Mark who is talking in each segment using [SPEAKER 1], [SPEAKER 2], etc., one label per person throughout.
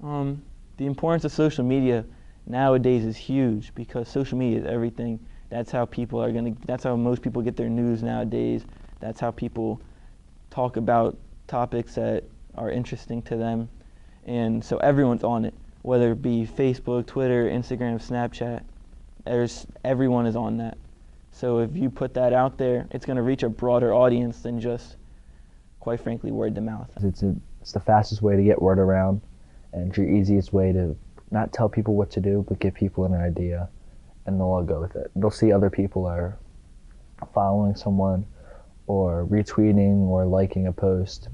[SPEAKER 1] The importance of social media nowadays is huge because social media is everything. That's how that's how most people get their news nowadays. That's how people talk about topics that are interesting to them. And so everyone's on it, whether it be Facebook, Twitter, Instagram, Snapchat. Everyone is on that. So if you put that out there, it's going to reach a broader audience than just, quite frankly, word to mouth.
[SPEAKER 2] It's the fastest way to get word around, and it's your easiest way to not tell people what to do, but give people an idea, and they'll all go with it. They'll see other people are following someone or retweeting or liking a post,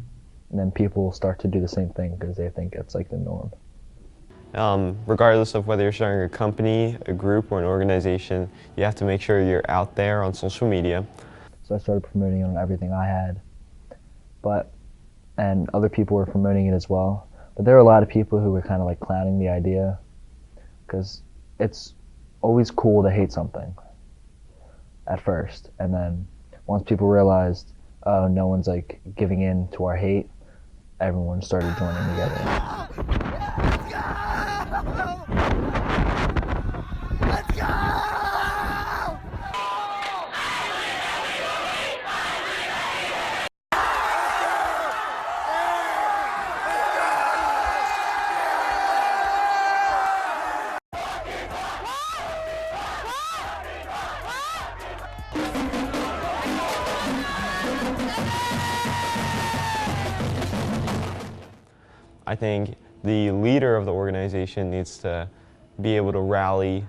[SPEAKER 2] and then people will start to do the same thing because they think it's like the norm.
[SPEAKER 3] Regardless of whether you're starting a company, a group, or an organization, you have to make sure you're out there on social media.
[SPEAKER 2] So I started promoting it on everything I had, and other people were promoting it as well. But there were a lot of people who were kind of like clowning the idea, because it's always cool to hate something at first, and then once people realized, oh, no one's like giving in to our hate, everyone started joining together.
[SPEAKER 4] Let's go!
[SPEAKER 3] I think the leader of the organization needs to be able to rally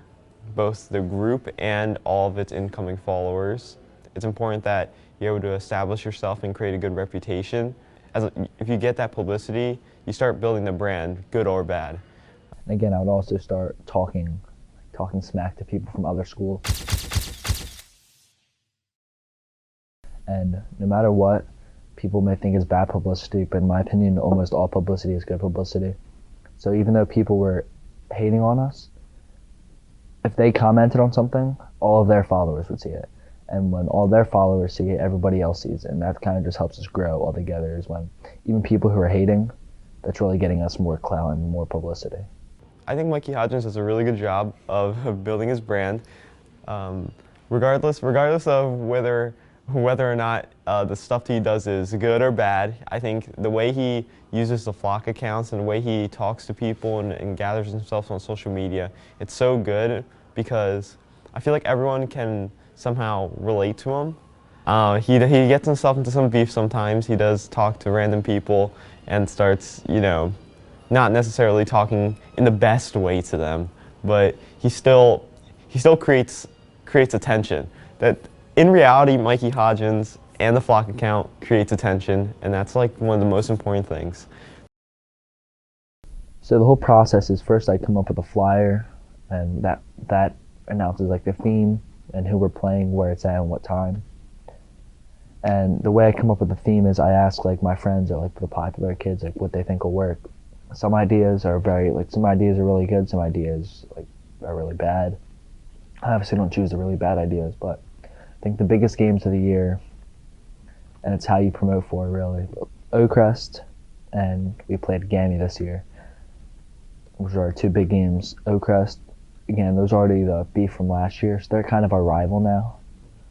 [SPEAKER 3] both the group and all of its incoming followers. It's important that you're able to establish yourself and create a good reputation. If you get that publicity, you start building the brand, good or bad.
[SPEAKER 2] And again, I would also start talking smack to people from other schools. And no matter what, people may think it's bad publicity, but in my opinion, almost all publicity is good publicity. So even though people were hating on us, if they commented on something, all of their followers would see it. And when all their followers see it, everybody else sees it. And that kind of just helps us grow all together, is when even people who are hating, that's really getting us more clout and more publicity.
[SPEAKER 3] I think Mikey Hodgins does a really good job of building his brand, regardless of whether or not the stuff he does is good or bad. I think the way he uses the Flock accounts and the way he talks to people and gathers himself on social media, it's so good because I feel like everyone can somehow relate to him. He gets himself into some beef sometimes. He does talk to random people and starts, not necessarily talking in the best way to them, but he still creates attention. That in reality, Mikey Hodgins and the Flock account creates attention, and that's like one of the most important things.
[SPEAKER 2] So the whole process is, first I come up with a flyer, and that announces like the theme and who we're playing, where it's at, and what time. And the way I come up with the theme is I ask like my friends or like the popular kids like what they think will work. Some ideas are really good, some ideas are really bad. I obviously don't choose the really bad ideas, but I think the biggest games of the year, and it's how you promote for it really, Oakcrest, and we played Gammy this year. Those are our two big games. Oakcrest, again, those are already the beef from last year, so they're kind of our rival now.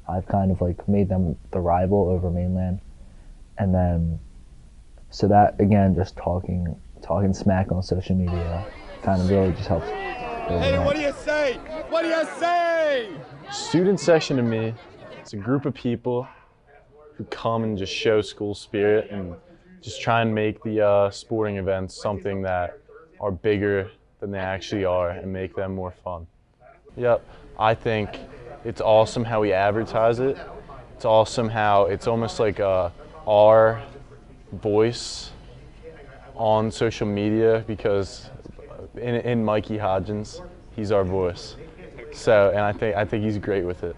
[SPEAKER 2] I've kind of like made them the rival over Mainland. And then, so that, again, just talking smack on social media kind of really just helps.
[SPEAKER 4] Hey, what do you say? What do you say?
[SPEAKER 5] Student section to me, it's a group of people who come and just show school spirit and just try and make the sporting events something that are bigger than they actually are and make them more fun. Yep, I think it's awesome how we advertise it. It's awesome how it's almost like our voice on social media, because in Mikey Hodgins, he's our voice. So, and I think he's great with it.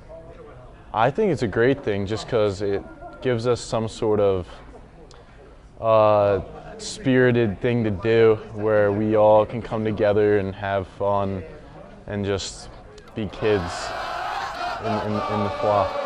[SPEAKER 5] I think it's a great thing just because it gives us some sort of spirited thing to do where we all can come together and have fun and just be kids in the flock.